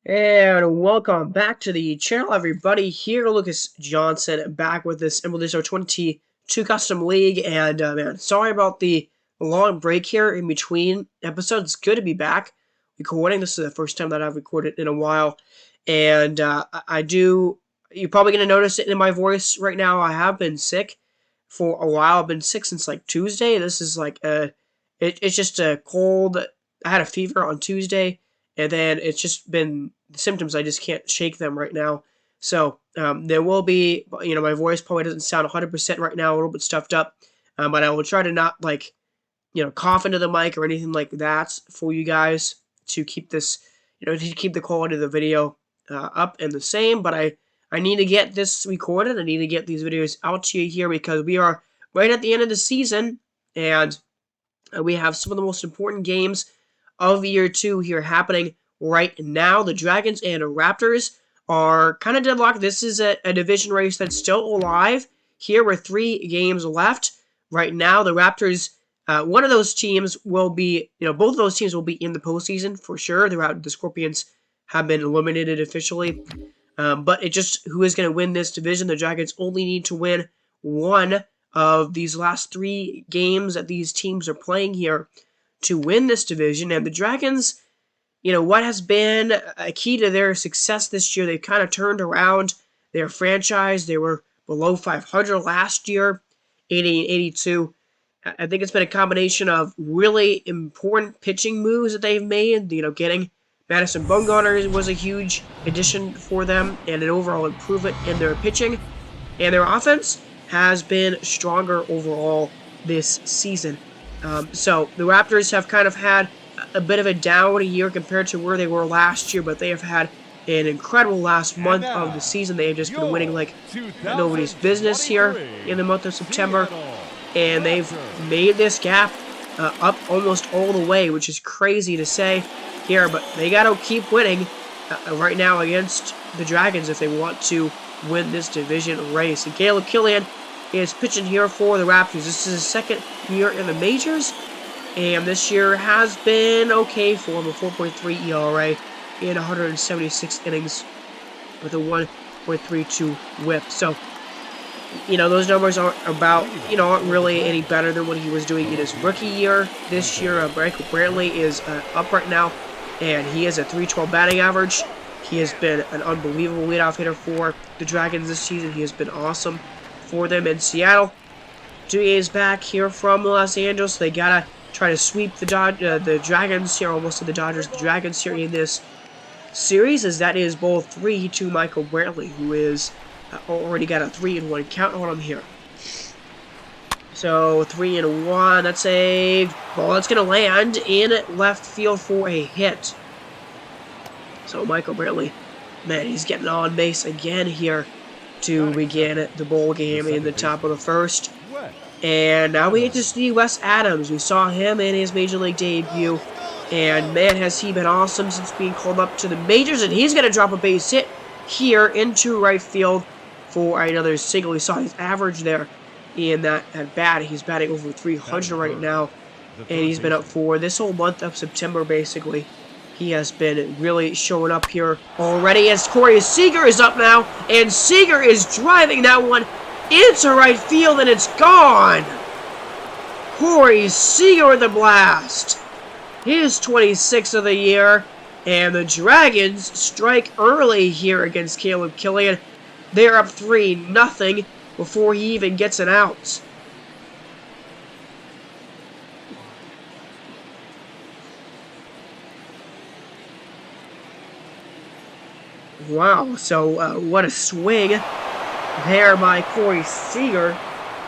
And welcome back to the channel, everybody. Here, Lucas Johnson, back with this MLB 22 Custom League. And, man, sorry about the long break here in between episodes. It's good to be back recording. This is the first time that I've recorded in a while. And, you're probably going to notice it in my voice right now. I have been sick for a while. I've been sick since, like, Tuesday. This is, like, it's just a cold. I had a fever on Tuesday. And then it's just been the symptoms. I just can't shake them right now. So there will be, my voice probably doesn't sound 100% right now, a little bit stuffed up. But I will try to not, cough into the mic or anything like that for you guys to keep this, to keep the quality of the video up and the same. But I need to get this recorded. I need to get these videos out to you here because we are right at the end of the season. And we have some of the most important games of year 2 here happening right now. The Dragons and Raptors are kind of deadlocked. This is a division race that's still alive. Here with 3 games left. Right now, the Raptors, one of those teams will be, both of those teams will be in the postseason for sure. The Scorpions have been eliminated officially. But it just, who is going to win this division? The Dragons only need to win one of these last 3 games that these teams are playing here to win this division. And the Dragons, what has been a key to their success this year, they've kind of turned around their franchise. They were below 500 last year, 80 and 82. I think it's been a combination of really important pitching moves that they've made. Getting Madison Bumgarner was a huge addition for them and an overall improvement in their pitching. And their offense has been stronger overall this season. So the Raptors have kind of had a bit of a down year compared to where they were last year, but they have had an incredible last month of the season. They have just been winning like nobody's business here in the month of September, and they've made this gap up almost all the way, which is crazy to say here, but they got to keep winning right now against the Dragons if they want to win this division race. And Caleb Killian is pitching here for the Raptors. This is his second year in the majors, and this year has been okay for him, a 4.3 ERA in 176 innings with a 1.32 whip. So, those numbers aren't really any better than what he was doing in his rookie year. This year, Michael Brantley is up right now, and he has a 312 batting average. He has been an unbelievable leadoff hitter for the Dragons this season. He has been awesome for them in Seattle. Dewey is back here from Los Angeles. They gotta try to sweep the Dragons here, almost to the Dodgers. The Dragons here in this series, as that is ball 3 to Michael Brantley, who is already got a 3-1 count on him here. So 3-1. That's a ball that's gonna land in left field for a hit. So Michael Brantley, man, he's getting on base again here to begin the ball game in the top of the first. And now we get to see Wes Adams. We saw him in his Major League debut, and man, has he been awesome since being called up to the majors. And he's going to drop a base hit here into right field for another single. We saw his average there in that at bat. He's batting over 300 right now, and he's been up for this whole month of September, basically. He has been really showing up here already as Corey Seager is up now, and Seager is driving that one into right field, and it's gone. Corey Seager with a blast. His 26th of the year, and the Dragons strike early here against Caleb Killian. They're up 3-0 before he even gets an out. Wow, so what a swing there by Corey Seager,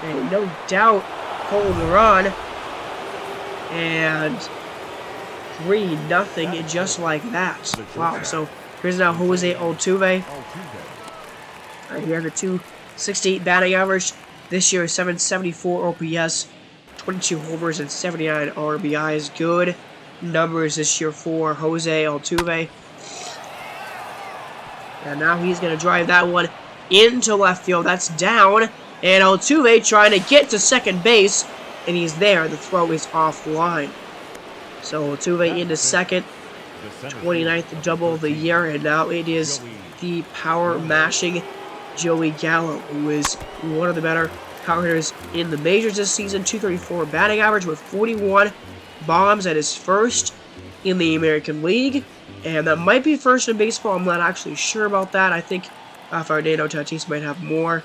and no doubt pulled the run, and 3-0 just like that. Wow, so here's now Jose Altuve. He has a 268 batting average. This year, 774 OPS, 22 homers, and 79 RBIs. Good numbers this year for Jose Altuve. And now he's going to drive that one into left field. That's down. And Altuve trying to get to second base. And he's there. The throw is offline. So Altuve into second. 29th double of the year, and now it is the power mashing Joey Gallo, who is one of the better power hitters in the majors this season. 234 batting average with 41 bombs at his first in the American League, and that might be first in baseball. I'm not actually sure about that. I think Fernando Tatis might have more,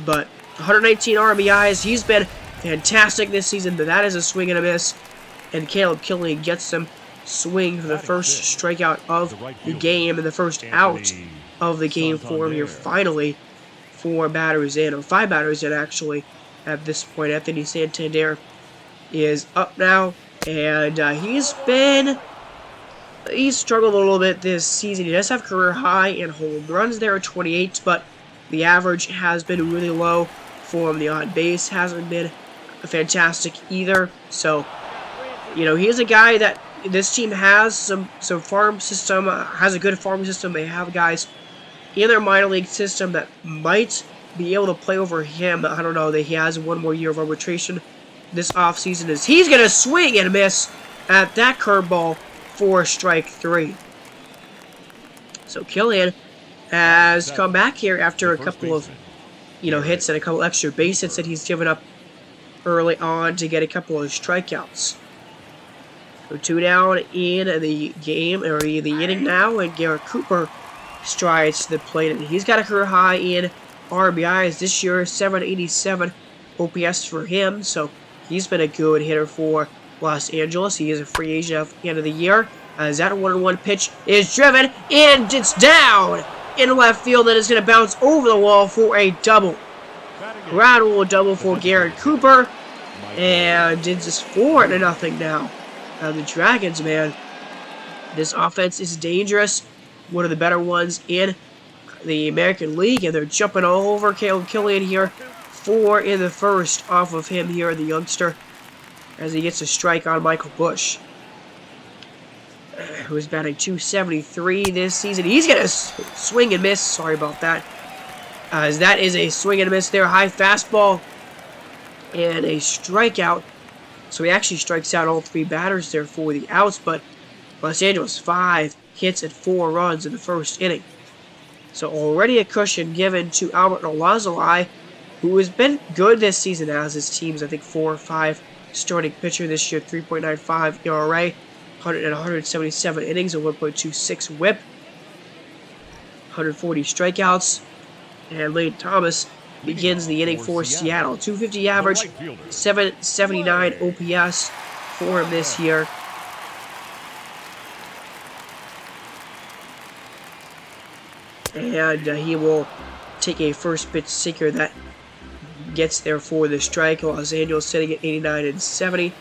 but 119 RBIs. He's been fantastic this season, but that is a swing and a miss, and Caleb Killian gets them swing for the first strikeout of the game and the first out of the game for him here finally. 4 batters in, or 5 batters in actually at this point. Anthony Santander is up now, and he's struggled a little bit this season. He does have career high in home runs there at 28, but the average has been really low for him. The on base hasn't been fantastic either. So, you know, he's a guy that this team has some farm system, has a good farm system. They have guys in their minor league system that might be able to play over him. I don't know. That he has one more year of arbitration this offseason. As he's going to swing and miss at that curveball for strike 3. So Killian has come back here after a couple of, hits and a couple extra base hits that he's given up early on to get a couple of strikeouts. So 2 down in the game, or the inning now, and Garrett Cooper strides to the plate, and he's got a career high in RBIs this year, 787 OPS for him, so he's been a good hitter for Los Angeles. He is a free agent at the end of the year, as that 1-1 pitch is driven, and it's down in left field, and it's going to bounce over the wall for a double. Ground rule double for Garrett Cooper, and it's just 4-0 now. The Dragons, man, this offense is dangerous. One of the better ones in the American League, and they're jumping all over Caleb Killian here. 4 in the first off of him here, the youngster, as he gets a strike on Michael Busch, who is batting .273 this season. He's going to swing and miss. Sorry about that. As that is a swing and a miss there. High fastball and a strikeout. So he actually strikes out all 3 batters there for the outs, but Los Angeles 5 hits and 4 runs in the first inning. So already a cushion given to Albert Alazalai, who has been good this season as his team's, I think, 4 or 5 starting pitcher this year. 3.95 ERA, 177 innings, a 1.26 whip, 140 strikeouts. And Lane Thomas begins the inning for Seattle. 250 average, 779 OPS for him this year. And he will take a first pitch sinker that gets there for the strike. Los Angeles sitting at 89-70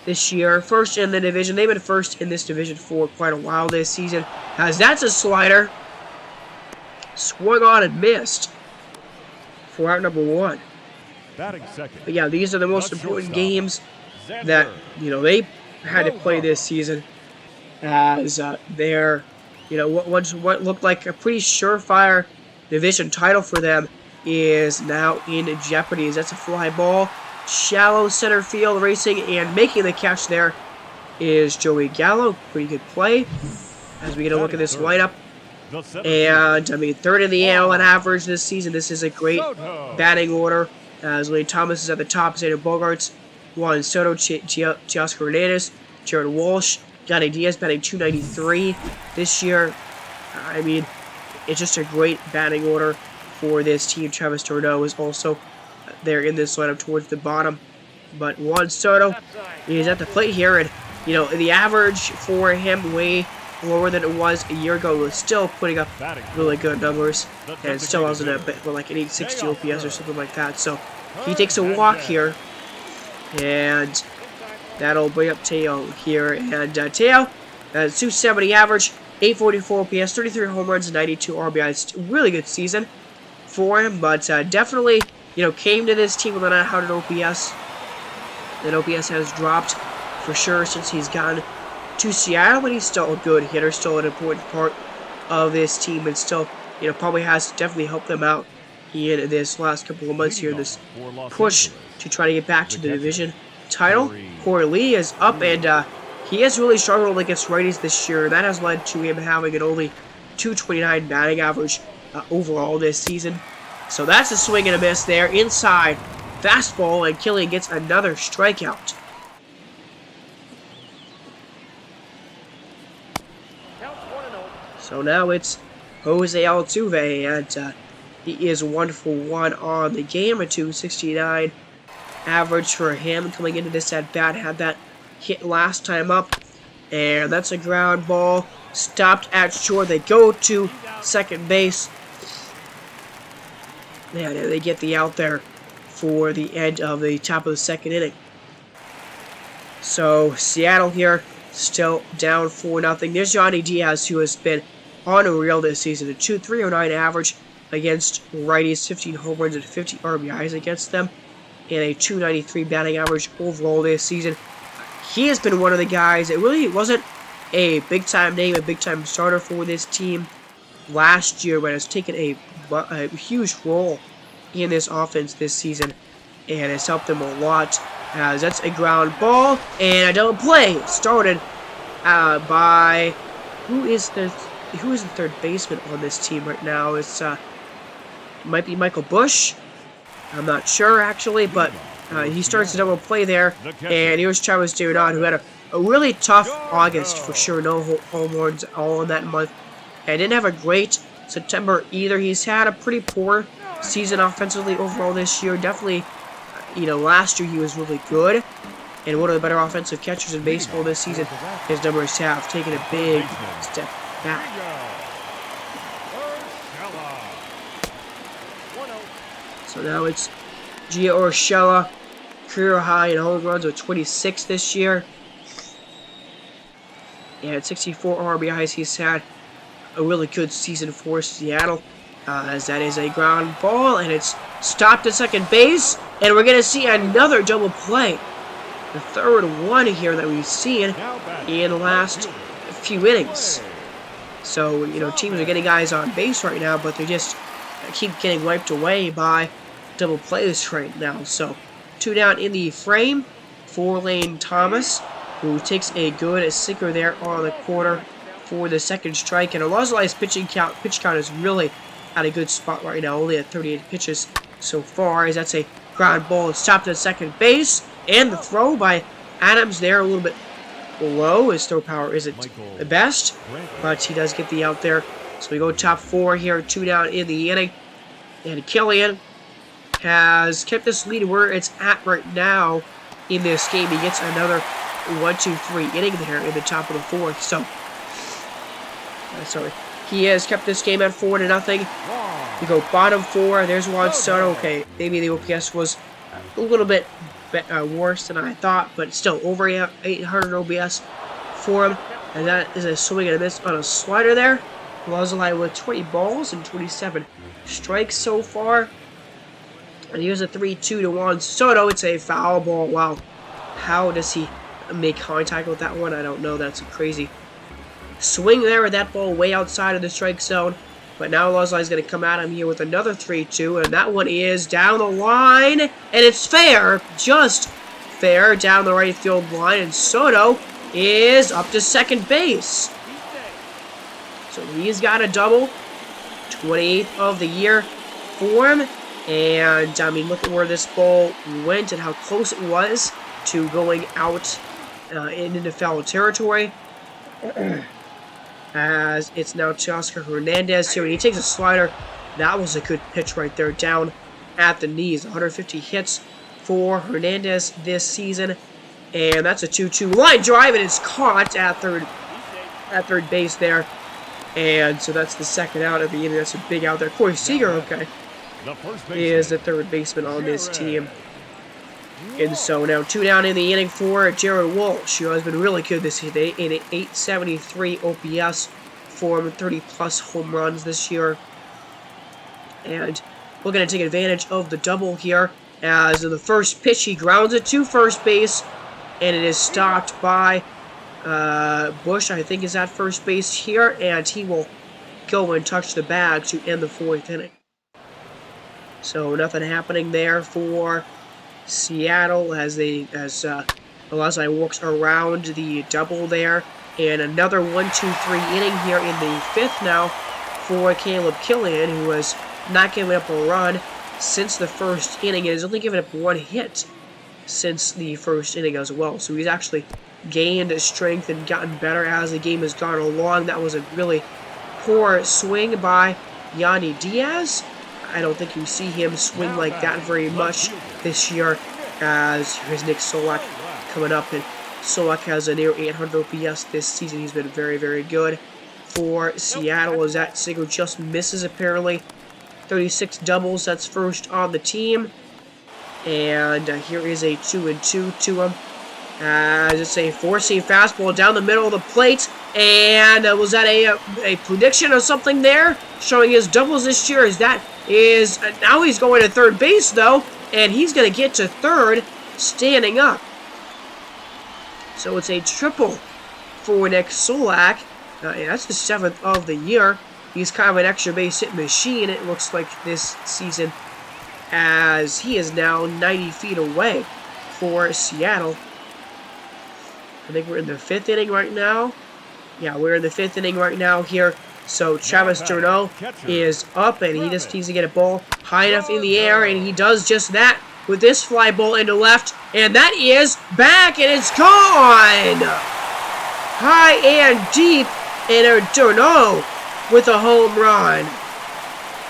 this year. First in the division. They've been first in this division for quite a while this season. As that's a slider. Swung on and missed for out number 1. But yeah, these are the most important games that, they had to play this season, as they're, what looked like a pretty surefire division title for them is now in jeopardy. As that's a fly ball, shallow center field, racing and making the catch there is Joey Gallo. Pretty good play as we get a look at this lineup. And, third in the AL on average this season. This is a great batting order, as Lane Thomas is at the top, Xander Bogaerts, Juan Soto, Teoscar Hernandez, Jared Walsh, Johnny Diaz batting .293 this year. It's just a great batting order for this team. Travis d'Arnaud is also there in this lineup towards the bottom. But Juan Soto is at the plate here, and, the average for him way lower than it was a year ago. Was still putting up really good numbers, and it still hasn't a bit like an 860 OPS or something like that. So he takes a walk here, and that'll bring up Teo here. And Teo, 270 average, 844 OPS, 33 home runs, and 92 RBIs. Really good season for him, but definitely, came to this team with an 100 OPS. And OPS has dropped for sure since he's gone to Seattle, but he's still a good hitter, still an important part of this team, and still, probably has definitely helped them out in this last couple of months here, this push to try to get back to the division title. Corey Lee is up, and he has really struggled against righties this year. That has led to him having an only .229 batting average overall this season. So that's a swing and a miss there. Inside fastball, and Killian gets another strikeout. So now it's Jose Altuve, and he is 1 for 1 on the game, a .269 average for him coming into this at bat. Had that hit last time up, and that's a ground ball. Stopped at short. They go to second base. Yeah, they get the out there for the end of the top of the second inning. So Seattle here still down 4-0. There's Johnny Diaz, who has been unreal this season. A .309 average against righties, 15 home runs and 50 RBIs against them, and a .293 batting average overall this season. He has been one of the guys. It really wasn't a big-time name, a big-time starter for this team last year, but has taken a huge role in this offense this season, and has helped them a lot. As that's a ground ball and a double play started by who is the third baseman on this team right now? It's might be Michael Bush. I'm not sure actually, but he starts a double play there, and here's Travis Giordano, who had a really tough August for sure. No home runs all in that month, and didn't have a great September either. He's had a pretty poor season offensively overall this year. Definitely, last year he was really good, and one of the better offensive catchers in baseball this season. His numbers have taken a big step back. So now it's Gio Urshela, career high in home runs with 26 this year, and 64 RBIs. He's had a really good season for Seattle, as that is a ground ball, and it's stopped at second base, and we're going to see another double play. The third one here that we've seen in the last few innings. So, teams are getting guys on base right now, but they just keep getting wiped away by double plays right now. So, 2 down in the frame for Lane Thomas, who takes a good sinker there on the corner for the second strike. And Alonzo's pitch count is really at a good spot right now, only at 38 pitches so far, as that's a ground ball. It's stopped at second base, and the throw by Adams there a little bit low. His throw power isn't the best, but he does get the out there. So we go top 4 here, 2 down in the inning, and Killian has kept this lead where it's at right now in this game. He gets another 1-2-3 inning there in the top of the 4th. So, he has kept this game at 4-0. We go bottom 4. There's Juan Soto. Okay, maybe the OPS was a little bit worse than I thought, but still over 800 OPS for him. And that is a swing and a miss on a slider there. Alonzo with 20 balls and 27 strikes so far. And here's a 3-2 to Juan Soto. It's a foul ball. Wow. How does he make contact with that one? I don't know. That's a crazy swing there with that ball way outside of the strike zone. But now Alonzo is going to come at him here with another 3-2. And that one is down the line. And it's fair. Just fair down the right field line. And Soto is up to second base. So he's got a double. 28th of the year for him. And, I mean, look at where this ball went and how close it was to going out into foul territory. As it's now Teoscar Hernandez here, and he takes a slider. That was a good pitch right there, down at the knees. 150 hits for Hernandez this season. And that's a 2-2 line drive, and it's caught at third base there. And so that's the second out of the inning. That's a big out there. Corey Seager, okay, is the third baseman on this team. And so now 2 down in the inning for Jared Walsh, who has been really good this season. In an 873 OPS for him, 30-plus home runs this year. And we're going to take advantage of the double here, as in the first pitch he grounds it to first base, and it is stopped by Bush, I think, is at first base here, and he will go and touch the bag to end the 4th inning. So nothing happening there for Seattle as Alazai walks around the double there. And another 1-2-3 inning here in the 5th now for Caleb Killian, who has not given up a run since the 1st inning and has only given up 1 hit since the 1st inning as well. So he's actually gained strength and gotten better as the game has gone along. That was a really poor swing by Yanni Diaz. I don't think you see him swing like that very much this year, as here's Nick Solak coming up, and Solak has a near 800 OPS this season. He's been very, very good for Seattle, as that single just misses apparently. 36 doubles, that's first on the team. And here is a 2-2 to him. As it's a four-seam fastball down the middle of the plate. And was that a prediction or something there? Showing his doubles this year. Now he's going to third base though. And he's going to get to third standing up. So it's a triple for Nick Solak. That's the 7th of the year. He's kind of an extra base hit machine, it looks like, this season, as he is now 90 feet away for Seattle. I think we're in the 5th inning right now. Yeah, we're in the 5th inning right now here. So Travis d'Arnaud is up, and he just needs to get a ball high enough in the air, and he does just that with this fly ball into left, and that is back, and it's gone! High and deep, and d'Arnaud with a home run.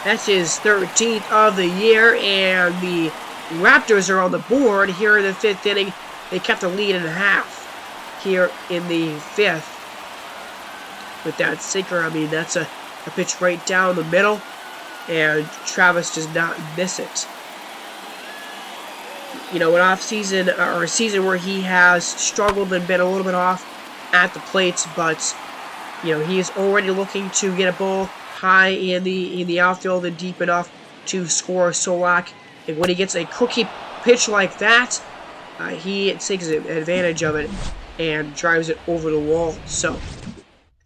That's his 13th of the year, and the Raptors are on the board here in the 5th inning. They kept the lead in half here in the 5th. With that sinker, I mean, that's a pitch right down the middle, and Travis does not miss it. You know, an off-season, or a season where he has struggled and been a little bit off at the plates, but you know, he is already looking to get a ball high in the outfield and deep enough to score Solak. And when he gets a cookie pitch like that, he takes advantage of it and drives it over the wall. So,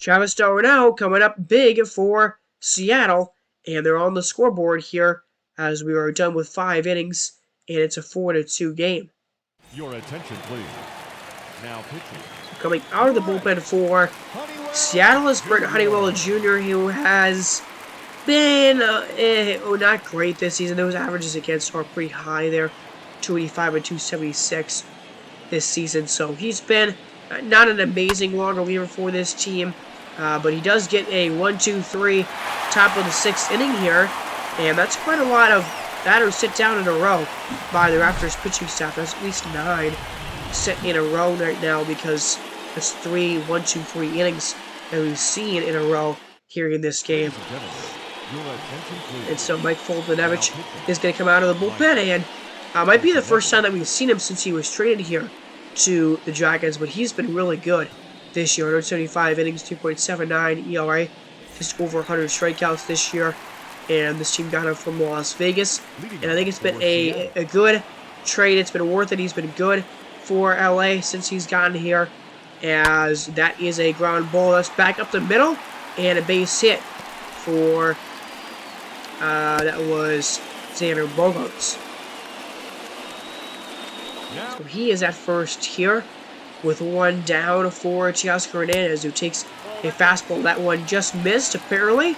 Travis d'Arnaud coming up big for Seattle, and they're on the scoreboard here as we are done with 5 innings, and it's a 4-2 game. Your attention, please. Now pitching. Coming out of the bullpen for Seattle is Brent Honeywell Jr., who has been not great this season. Those averages against are pretty high there, 285 and 276 this season. So he's been not an amazing long reliever for this team, but he does get a 1-2-3 top of the 6th inning here, and that's quite a lot of batters sit down in a row by the Raptors pitching staff. That's at least 9 set in a row right now, because that's 3 1-2-3 innings that we've seen in a row here in this game. And so Mike Foltynewicz is going to come out of the bullpen, and might be the first time that we've seen him since he was traded here to the Dragons, but he's been really good this year. 175 innings, 2.79 ERA, just over 100 strikeouts this year, and this team got him from Las Vegas, and I think it's been a good trade. It's been worth it. He's been good for LA since he's gotten here, as that is a ground ball that's back up the middle, and a base hit for that was Xander Bogaerts. So he is at first here with 1 down for Teoscar Hernandez, who takes a fastball. That one just missed, apparently,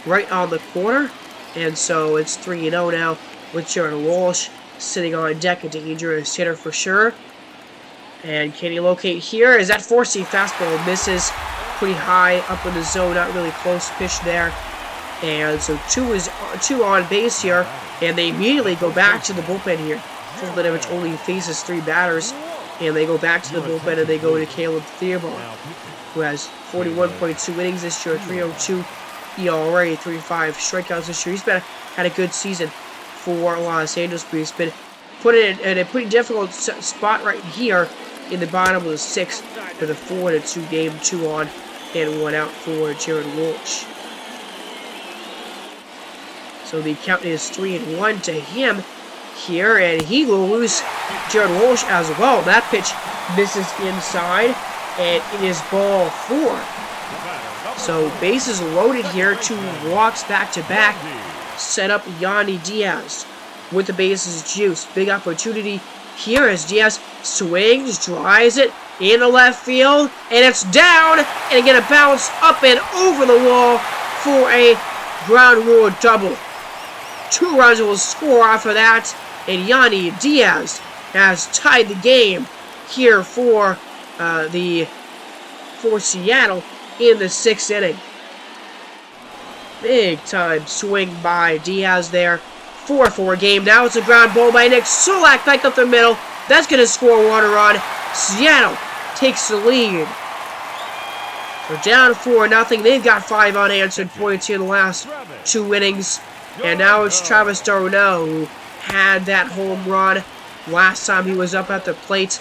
right on the corner, and so it's 3-0 now with Jared Walsh sitting on deck, a dangerous hitter for sure. And can he locate here? Is that four-seam fastball misses pretty high up in the zone, not really close pitch there. And so 2 on base here, and they immediately go back to the bullpen here. Foltynewicz only faces 3 batters, and they go back to the bullpen and they go to Caleb Theobald, who has 41.2 innings this year, 3.02 ERA, 35 strikeouts this year. He's had a good season for Los Angeles, but he's been put in a pretty difficult spot right here in the bottom of the 6th with a 4-2 game, 2 on and 1 out for Jared Walsh. So the count is 3-1 to him here, and he will lose Jared Walsh as well. That pitch misses inside, and it is ball 4. So bases loaded here, 2 walks back to back, set up Yanni Diaz with the bases juiced. Big opportunity here as Diaz swings, drives it into left field, and it's down, and again a bounce up and over the wall for a ground rule double. 2 runs will score off of that, and Yanni Diaz has tied the game here for Seattle in the 6th inning. Big time swing by Diaz there. 4-4 game. Now it's a ground ball by Nick Solak back up the middle. That's going to score 1 run. Seattle takes the lead. They're down 4-0. They've got 5 unanswered points here in the last 2 innings. And now it's Travis d'Arnaud who had that home run last time he was up at the plate.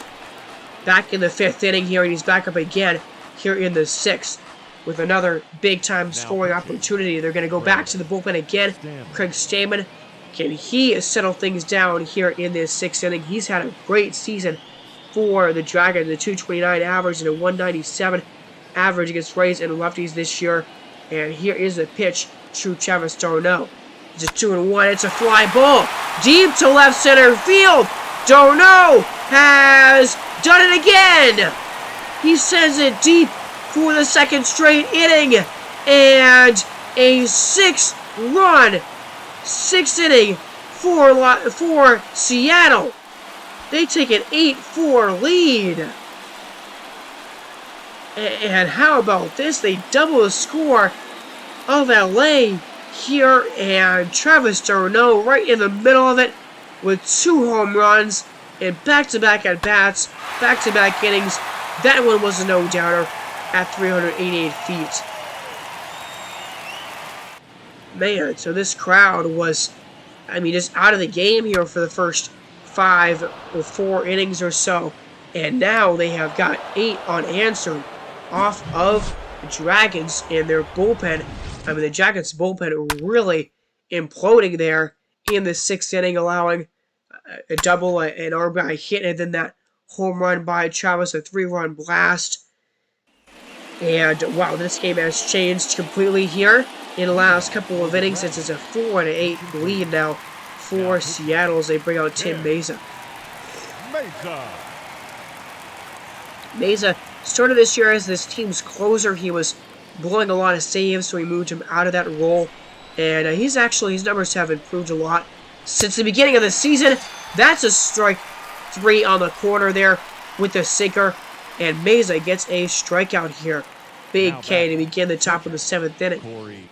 Back in the 5th inning here, and he's back up again here in the 6th with another big-time scoring opportunity. They're going to go back to the bullpen again. Craig Stamen, can he settle things down here in this 6th inning? He's had a great season for the Dragons, a 229 average and a 197 average against Rays and lefties this year. And here is the pitch to Travis d'Arnaud. It's a 2-1. It's a fly ball deep to left center field. d'Arnaud has done it again. He sends it deep for the 2nd straight inning, and a 6-run 6th inning for Seattle. They take an 8-4 lead. And how about this? They double the score of LA here, and Travis d'Arnaud right in the middle of it with 2 home runs and back-to-back at-bats, back-to-back innings. That one was a no-doubter at 388 feet. Man, so this crowd was, just out of the game here for the first 5 or 4 innings or so. And now they have got 8 unanswered off of the Dragons and their bullpen. The Dragons' bullpen really imploding there in the 6th inning, allowing a double, an RBI hit, and then that home run by Travis, a 3-run blast. And wow, this game has changed completely here in the last couple of innings. It's a 4-8 lead now for Seattle as they bring out Tim Mayza. Mayza started this year as this team's closer. He was blowing a lot of saves, so we moved him out of that role. And his numbers have improved a lot since the beginning of the season. That's a strike 3 on the corner there with the sinker. And Mayza gets a strikeout here. Big K to begin the top of the 7th inning.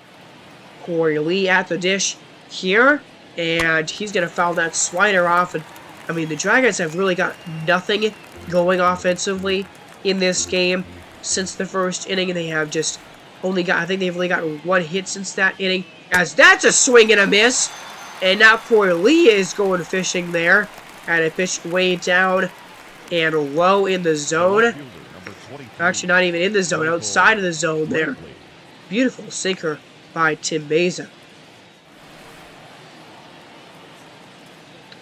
Corey Lee at the dish here. And he's going to foul that slider off. And the Dragons have really got nothing going offensively in this game since the 1st inning. And they have just only got, I think they've only got 1 hit since that inning. As that's a swing and a miss. And now Corey Lee is going fishing there. And a pitch way down and low in the zone. Actually, not even in the zone, outside of the zone there. Beautiful sinker by Tim Mayza.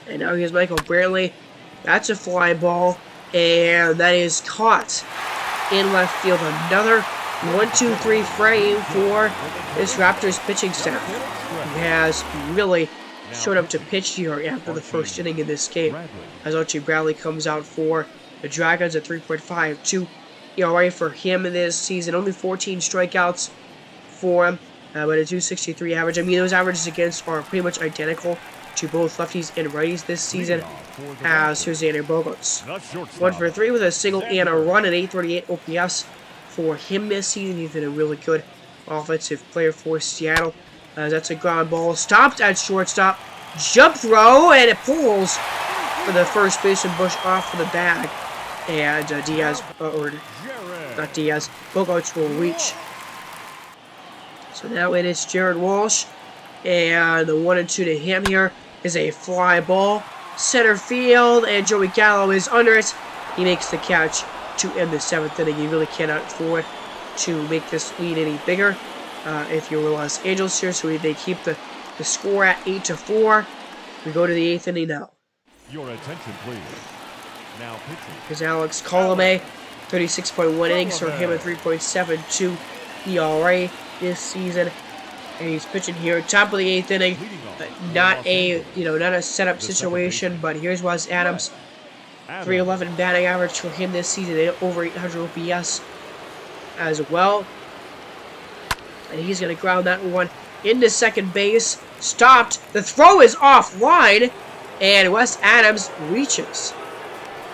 And now here's Michael Brantley. That's a fly ball. And that is caught in left field. Another 1-2-3 frame for this Raptors pitching staff, who has really showed up to pitch here after the 1st inning in this game. As Archie Bradley comes out for the Dragons at 3.52 ERA for him this season. Only 14 strikeouts for him, but a 263 average. Those averages against are pretty much identical to both lefties and righties this season, as here's Xander Bogaerts. 1 for 3 with a single and a run at 838 OPS for him this season. He's been a really good offensive player for Seattle. That's a ground ball. Stopped at shortstop. Jump throw, and it pulls for the first baseman Bush off of the bag. And Bogaerts will reach. So now it is Jared Walsh. And the 1-2 to him here is a fly ball. Center field, and Joey Gallo is under it. He makes the catch to end the 7th inning. You really cannot afford to make this lead any bigger. If you're Los Angeles here, so they keep the score at 8-4. We go to the 8th inning now. Your attention, please. Now pitching. Here's Alex Colomé, 36.1 innings for him, a 3.72 ERA this season. And he's pitching here, top of the 8th inning. Not a setup situation, but here's Wes Adams Adams. 311 batting average for him this season, and over 800 OPS as well. And he's going to ground that one into second base. Stopped. The throw is offline, and Wes Adams reaches.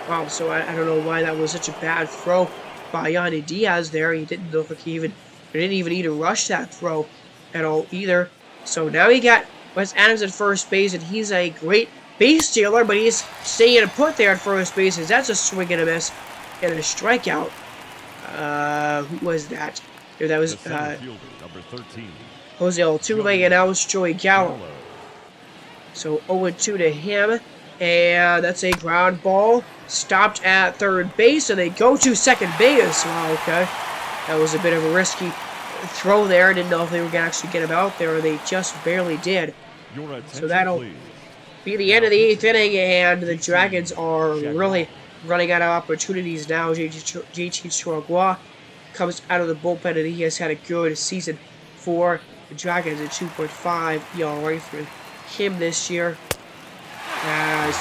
Wow, so I don't know why that was such a bad throw by Yandy Diaz there. He didn't look like he didn't even need to rush that throw at all either. So now he got Wes Adams at first base, and he's a great base stealer, but he's staying put there at first base. That's a swing and a miss and a strikeout. Who was that? Here, that was Number 13. Jose Altuve, and now it's Joey Gallo. So 0-2 to him, and that's a ground ball. Stopped at third base, and they go to second base. Wow, okay. That was a bit of a risky throw there. I didn't know if they were going to actually get him out there. They just barely did. So that'll be the end of the 8th inning, and the Dragons are really running out of opportunities now. JT Chouagua comes out of the bullpen, and he has had a good season for the Dragons. A 2.5 ERA for him this year. As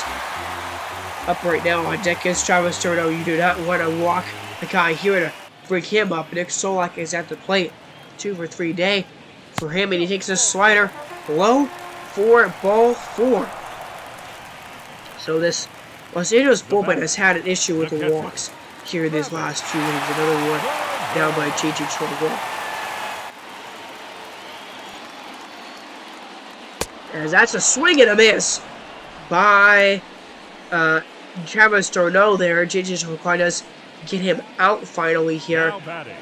up right now on deck is Travis Turno. You do not want to walk the guy here to bring him up. Nick Solak is at the plate. 2 for 3 day for him, and he takes a slider low for ball 4. So this Los Angeles bullpen has had an issue with the walks here these last 2 innings. Another one down by JT Chouagua. As that's a swing and a miss by Travis Turno there. JT Chouagua does get him out finally here,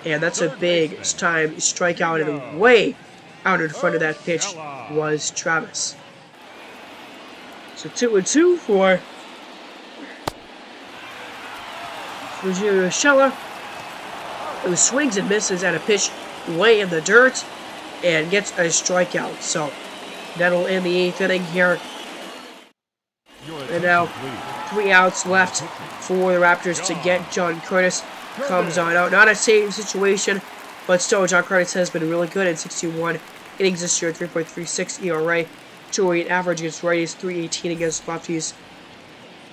and that's a big time strikeout, and way out in front of that pitch was Travis. So 2-2 for Julio Urshela, who swings and misses at a pitch way in the dirt and gets a strikeout. So that'll end the 8th inning here. And now 3 outs left for the Raptors to get John Curtis. Comes on out. Not a save situation, but still John Curtis has been really good in 61 innings this year. 3.36 ERA, 208 average against righties, 318 against lefties.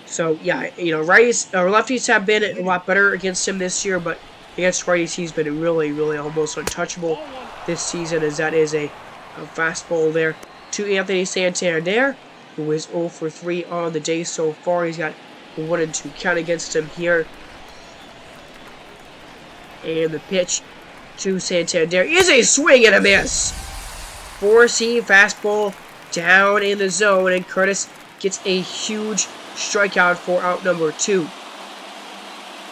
So yeah, you know, righties or lefties have been a lot better against him this year, but against righties he's been really almost untouchable this season, as that is a fastball there to Anthony Santander, who is 0 for 3 on the day so far. He's got 1 and 2 count against him here. And the pitch to Santander is a swing and a miss. 4-seam fastball down in the zone, and Curtis gets a huge strikeout for out number 2.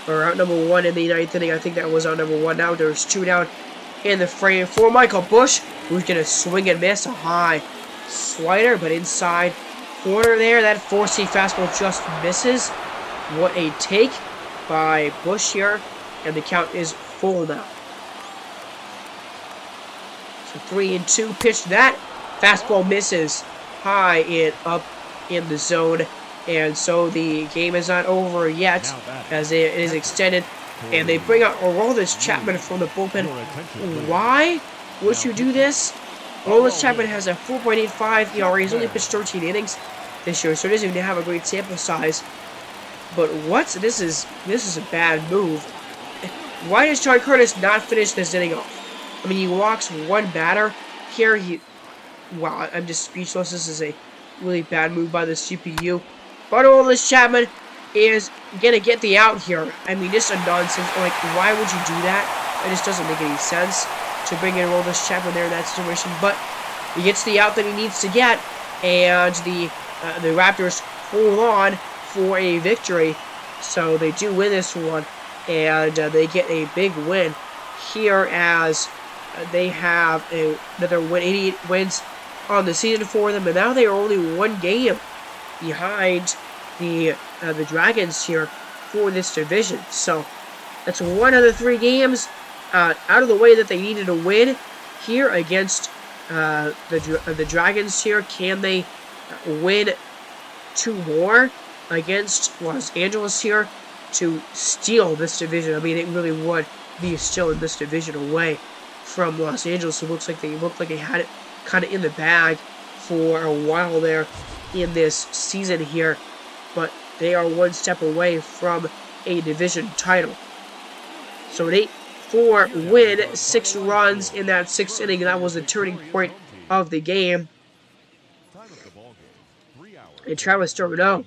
Or out number 1 in the 9th inning. I think that was out number 1. Now there's 2 down in the frame for Michael Busch, who's going to swing and miss a high slider, but inside corner there. That 4-seam fastball just misses. What a take by Busch here, and the count is full now. So 3-2 pitch. That fastball misses high and up in the zone, and so the game is not over yet as it is extended, and they bring out Aroldis Chapman from the bullpen. Why would you do this? Aroldis Chapman has a 4.85 ERA. He's only pitched 13 innings this year, so he doesn't even have a great sample size. But what? This is a bad move. Why does John Curtis not finish this inning off? I mean, he walks 1 batter here. Wow, I'm just speechless. This is a really bad move by the CPU. But Aroldis Chapman is gonna get the out here. I mean, this is a nonsense. Like, why would you do that? It just doesn't make any sense to bring in Aroldis Chapman there in that situation. But he gets the out that he needs to get, and the Raptors hold on for a victory. So they do win this one, and they get a big win here, as they have another 88 wins on the season for them, and now they are only 1 game behind the Dragons here for this division. So that's 1 of the 3 games out of the way that they needed to win here against the Dragons here. Can they win 2 more against Los Angeles here to steal this division? I mean, it really would be still in this division away from Los Angeles. It looked like they had it kind of in the bag for a while there in this season here. But they are one step away from a division title. So an 8-4 win, 6 runs in that 6th inning. That was the turning point of the game. And Travis d'Arnaud,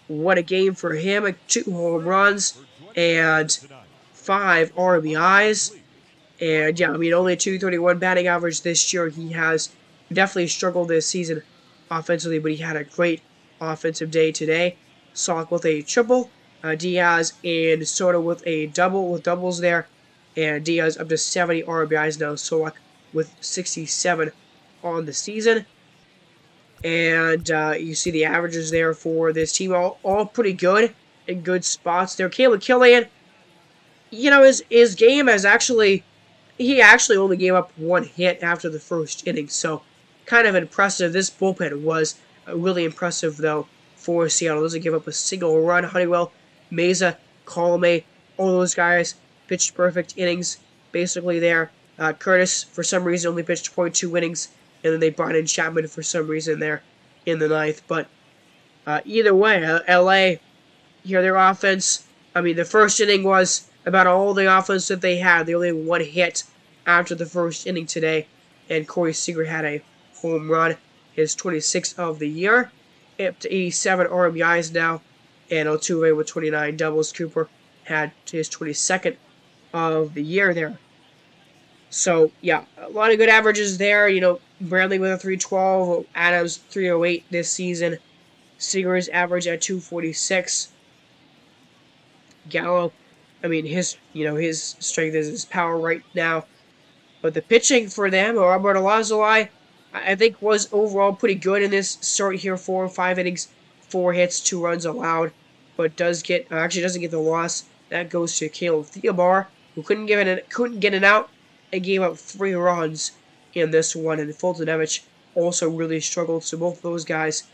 what a game for him. 2 home runs and 5 RBIs. And yeah, I mean, only a .231 batting average this year. He has definitely struggled this season offensively, but he had a great offensive day today. Salk with a triple, Diaz and Soto with a double, with doubles there. And Diaz up to 70 RBIs now. Salk with 67 on the season. And you see the averages there for this team, all pretty good, in good spots there. Caleb Killian, you know, his game has actually, he actually only gave up 1 hit after the 1st inning, so kind of impressive. This bullpen was really impressive, though, for Seattle. Doesn't give up a single run. Honeywell, Meza, Colome, all those guys pitched perfect innings, basically there. Curtis, for some reason, only pitched 0.2 innings, and then they brought in Chapman for some reason there in the 9th. But either way, LA, here, their offense, I mean, the 1st inning was about all the offense that they had. They only had 1 hit after the 1st inning today, and Corey Seager had a home run, his 26th of the year, up to 87 RBIs now, and Altuve with 29 doubles. Cooper had his 22nd of the year there. So, yeah, a lot of good averages there. You know, Bradley with a 312, Adams 308 this season. Seager's average at 246. Gallo, I mean, his strength is his power right now. But the pitching for them, Robert Alazolai, I think was overall pretty good in this start here. 4 or 5 innings, 4 hits, 2 runs allowed. But doesn't get the loss. That goes to Caleb Theobar, who couldn't get it out and gave up 3 runs in this one. And Fultonevich also really struggled. So both of those guys,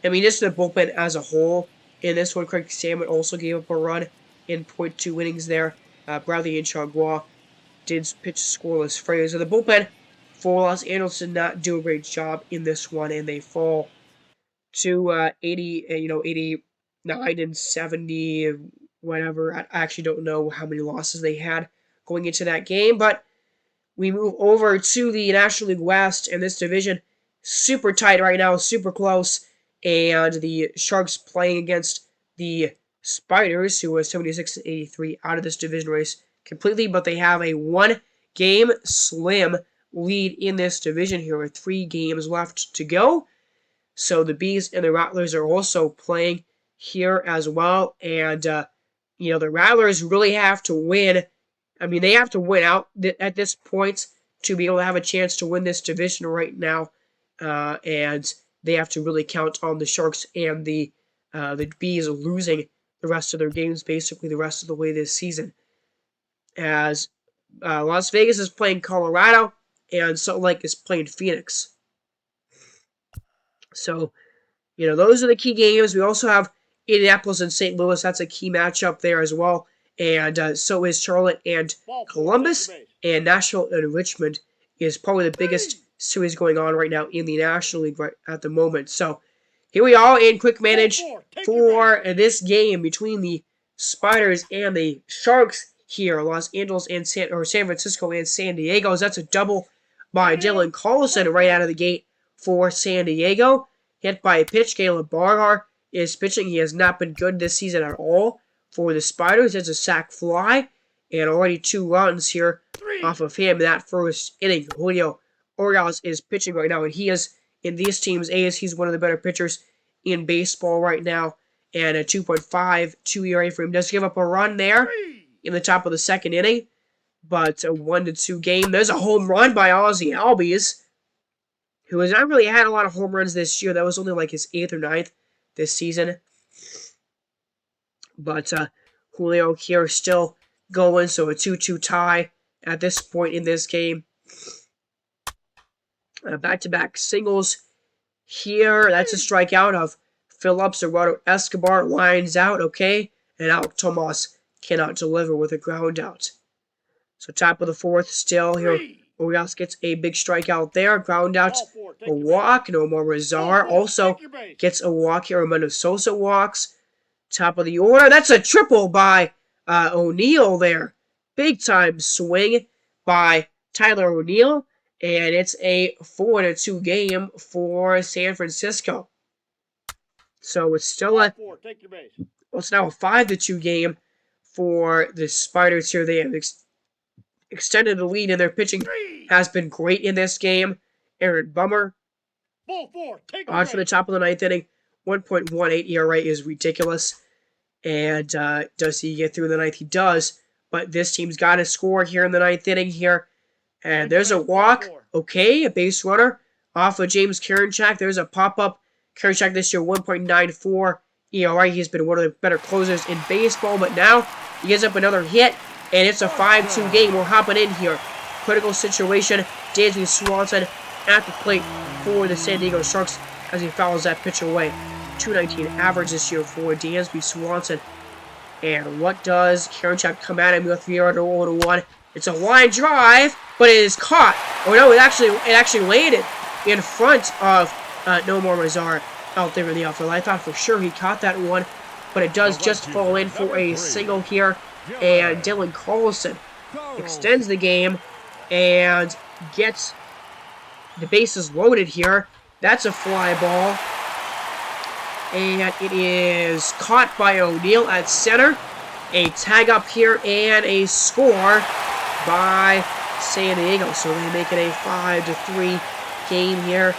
I mean, just the bullpen as a whole in this one. Craig Salmon also gave up a run in .2 innings there. Bradley and Chagua did pitch scoreless frames. So the bullpen for Los Angeles did not do a great job in this one, and they fall to 89 and 70, whatever. I actually don't know how many losses they had going into that game, but we move over to the National League West, and this division super tight right now, super close, and the Sharks playing against the Spiders, who was 76-83 out of this division race completely, but they have a 1-game slim lead in this division here with 3 games left to go. So the Bees and the Rattlers are also playing here as well, and the Rattlers really have to win. I mean, they have to win out at this point to be able to have a chance to win this division right now, and they have to really count on the Sharks and the Bees losing the rest of their games, basically the rest of the way this season. As Las Vegas is playing Colorado, and Salt Lake is playing Phoenix. So, those are the key games. We also have Indianapolis and St. Louis. That's a key matchup there as well. And so is Charlotte and Columbus. And Nashville and Richmond is probably the biggest series going on right now in the National League right at the moment. So, here we are in quick manage for this game between the Spiders and the Sharks here. Los Angeles and San Francisco and San Diego. That's a double by Dylan Collison right out of the gate for San Diego. Hit by a pitch. Caleb Bargar is pitching. He has not been good this season at all for the Spiders. It's a sac fly. And already 2 runs here off of him in that 1st inning. Julio Urias is pitching right now, and he is in these teams' A's. He's one of the better pitchers in baseball right now. And a 2.52 ERA for him. Does give up a run there in the top of the 2nd inning. But a 1-2 game. There's a home run by Ozzie Albies, who has not really had a lot of home runs this year. That was only like his 8th or 9th this season. But Julio here still going, so a 2-2 tie at this point in this game. Back-to-back singles here. That's a strikeout of Phillips. Eduardo Escobar lines out, okay? And Alek Tomas cannot deliver with a ground out. So top of the 4th still here. Urias gets a big strikeout there. Ground out, a walk. Nomar Razar also gets a walk here. Armando Sosa walks. Top of the order. That's a triple by O'Neill there. Big time swing by Tyler O'Neill. And it's a 4-2 game for San Francisco. So it's still it's now a 5-2 game for the Spiders here. They have extended the lead, and their pitching has been great in this game. Aaron Bummer on for the top of the ninth inning. 1.18 ERA is ridiculous. And does he get through the ninth? He does. But this team's got to score here in the ninth inning here. And there's a walk. Okay, a base runner off of James Karinchak. There's a pop-up. Karinchak this year, 1.94 ERA. He's been one of the better closers in baseball. But now he gives up another hit. And it's a 5-2 game. We're hopping in here. Critical situation. Dansby Swanson at the plate for the San Diego Sharks as he fouls that pitch away. 219 average this year for Dansby Swanson. And what does Karinchak come at him with 3-0-1? It's a line drive, but it is caught. Oh no, it actually landed in front of Nomar Mazar out there in the outfield. I thought for sure he caught that one, but it does just fall in for a single here. And Dylan Carlson extends the game and gets the bases loaded here. That's a fly ball. And it is caught by O'Neill at center. A tag up here and a score by San Diego. So they make it a 5-3 game here.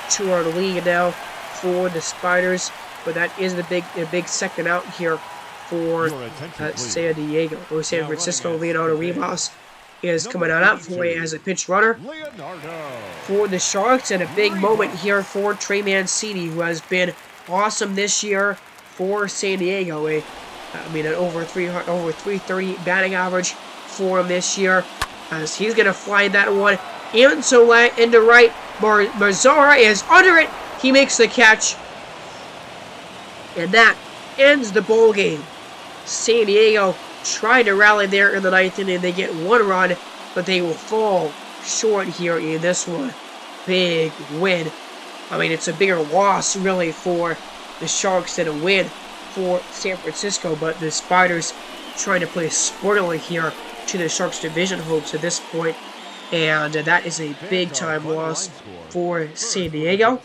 2-run lead now for the Spiders. But that is the big second out here for San Diego. Or San Francisco. Leonardo Rivas is coming out for it as a pinch runner for the Sharks. And a big moment here for Trey Mancini, who has been awesome this year for San Diego. An over 330 batting average for him this year, as he's gonna fly that one into right. Mazzara is under it. He makes the catch, and that ends the ball game. San Diego tried to rally there in the ninth inning. They get one run, but they will fall short here in this one. Big win. It's a bigger loss, really, for the Sharks than a win for San Francisco, but the Spiders trying to play spoiler here to the Sharks' division hopes at this point, and that is a big-time loss for San Diego.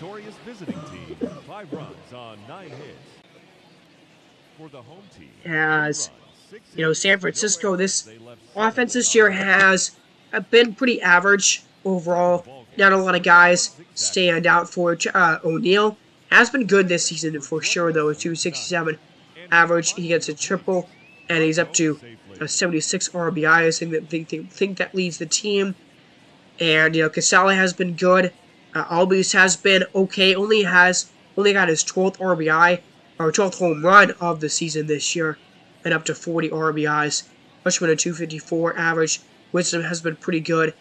As, San Francisco, this offense this year has been pretty average overall. Not a lot of guys stand out for O'Neill. Has been good this season for sure, though. A 267 average. He gets a triple, and he's up to 76 RBIs. I think that leads the team. And Casale has been good. Albies has been okay. Only got his 12th RBI or 12th home run of the season this year, and up to 40 RBIs. Freshman a 254 average. Wisdom has been pretty good.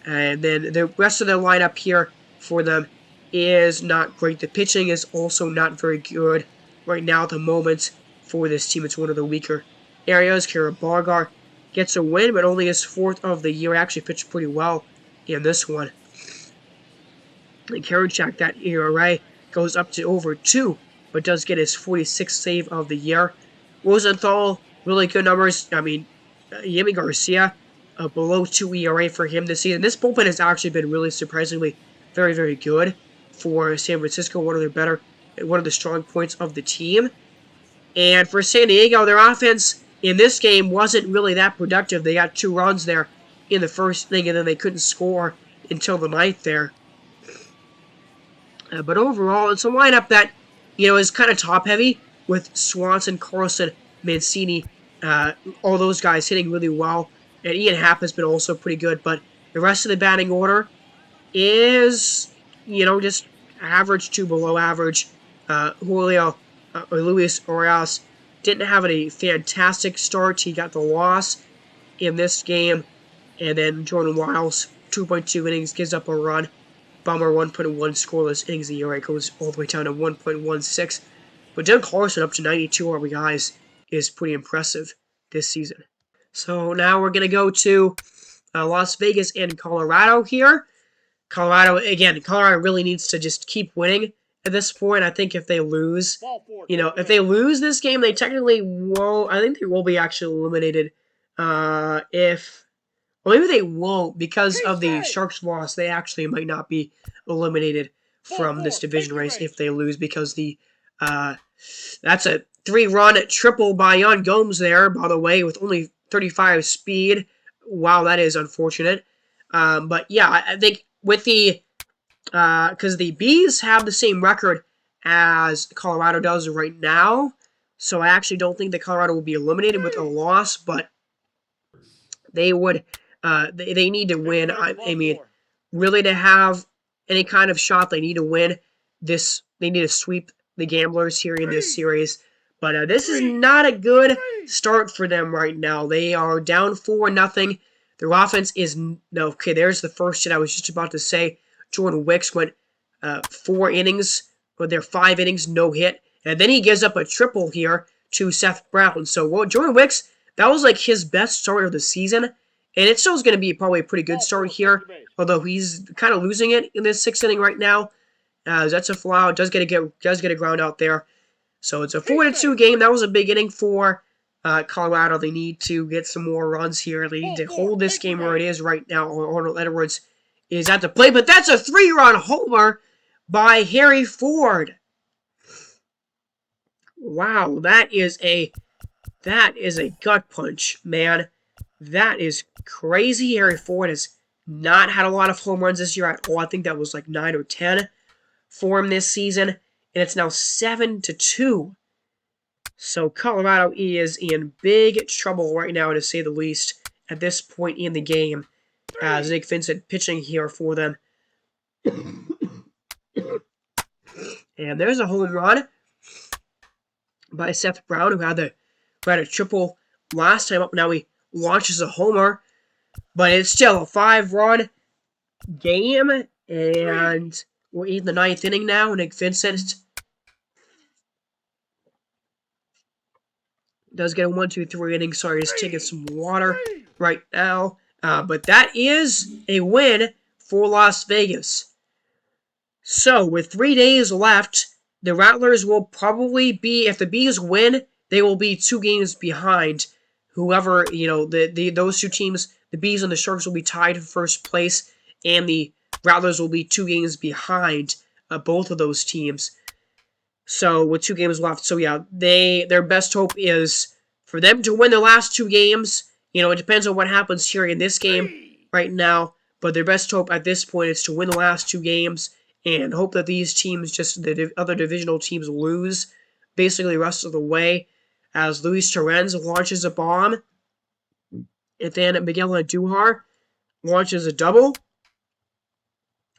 And then the rest of the lineup here for them is not great. The pitching is also not very good right now at the moment for this team. It's one of the weaker areas. Kara Bargar gets a win, but only his 4th of the year. Actually pitched pretty well in this one. And Karinchak, that ERA goes up to over 2, but does get his 46th save of the year. Rosenthal, really good numbers. Yimi Garcia, below 2 ERA for him this season. This bullpen has actually been really surprisingly very, very good for San Francisco. One of the strong points of the team. And for San Diego, their offense in this game wasn't really that productive. They got 2 runs there in the first inning, and then they couldn't score until the ninth there. But overall, it's a lineup that is kind of top-heavy with Swanson, Carlson, Mancini, all those guys hitting really well. And Ian Happ has been also pretty good, but the rest of the batting order is, just average to below average. Julio Luis Urias didn't have a fantastic start. He got the loss in this game. And then Jordan Wiles, 2.2 innings, gives up a run. Bummer, 1.1 scoreless innings. The ERA goes all the way down to 1.16. But Dylan Carlson up to 92 RBIs is pretty impressive this season. So now we're going to go to Las Vegas and Colorado here. Colorado really needs to just keep winning at this point. I think if they lose, Ball four, if they lose this game, they technically won't. I think they will be actually eliminated. If Well, maybe they won't because of the Sharks' loss. They actually might not be eliminated from this division race if they lose because that's a 3-run triple by Yan Gomes there, by the way, with only 35 speed. Wow, that is unfortunate. But yeah, I think with because the Bees have the same record as Colorado does right now, so I actually don't think that Colorado will be eliminated with a loss, but they would, they need to win. I mean, really to have any kind of shot, they need to win this. They need to sweep the Gamblers here in this series. But this is not a good start for them right now. They are down 4-0. Their offense is okay. There's the first hit I was just about to say. Jordan Wicks went 4 innings, but they're 5 innings, no hit, and then he gives up a triple here to Seth Brown. So Jordan Wicks, that was like his best start of the season, and it still is going to be probably a pretty good start here. Although he's kind of losing it in this 6th inning right now. That's a fly out. Does get a ground out there. So it's a 4-2 game. That was a big inning for Colorado. They need to get some more runs here. They need to hold this game where it is right now. Arnold Edwards is at the plate, but that's a 3-run homer by Harry Ford. Wow, that is a gut punch, man. That is crazy. Harry Ford has not had a lot of home runs this year at all. I think that was like 9 or 10 for him this season, and it's now 7-2. So Colorado is in big trouble right now, to say the least, at this point in the game, as Nick Vincent pitching here for them. And there's a home run by Seth Brown, who had a triple last time up. Now he launches a homer, but it's still a 5-run game, and we're in the 9th inning now. Nick Vincent does get a 1-2-3 inning. Sorry, just taking some water right now. But that is a win for Las Vegas. So, with 3 days left, the Rattlers will probably be, if the Bees win, they will be 2 games behind whoever, those 2 teams, the Bees and the Sharks, will be tied for first place, and the Rattlers will be 2 games behind both of those teams. So, with 2 games left, so yeah, their best hope is for them to win the last 2 games. It depends on what happens here in this game right now, but their best hope at this point is to win the last 2 games and hope that these teams, just the other divisional teams, lose basically the rest of the way, as Luis Torrens launches a bomb, and then Miguel Andujar launches a double.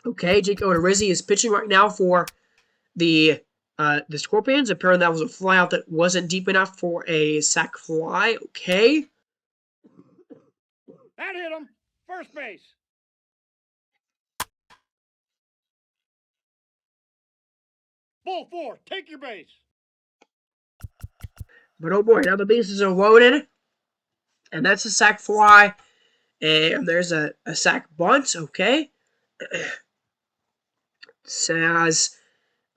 Okay, Jake Odorizzi is pitching right now for the Scorpions. Apparently that was a flyout that wasn't deep enough for a sac fly. Okay. That hit him. First base. Ball 4. Take your base. But oh boy, now the bases are loaded. And that's a sac fly. And there's a sac bunt. Okay. Says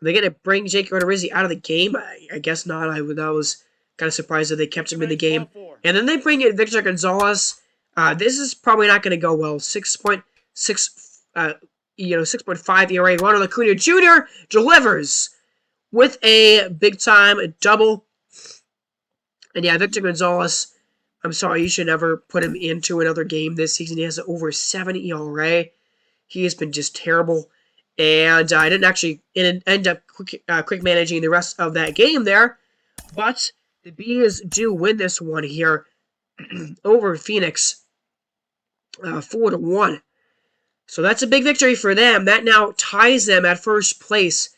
they're going to bring Jake Odorizzi out of the game. I guess not. I was kind of surprised that they kept him in the game. And then they bring in Victor Gonzalez. This is probably not going to go well. 6.5 ERA. Ronald Acuna Jr. delivers with a big-time double. And yeah, Victor Gonzalez, I'm sorry, you should never put him into another game this season. He has an over 7 ERA. He has been just terrible. And I didn't actually end up quick managing the rest of that game there. But the Bees do win this one here over Phoenix 4-1. So that's a big victory for them. That now ties them at first place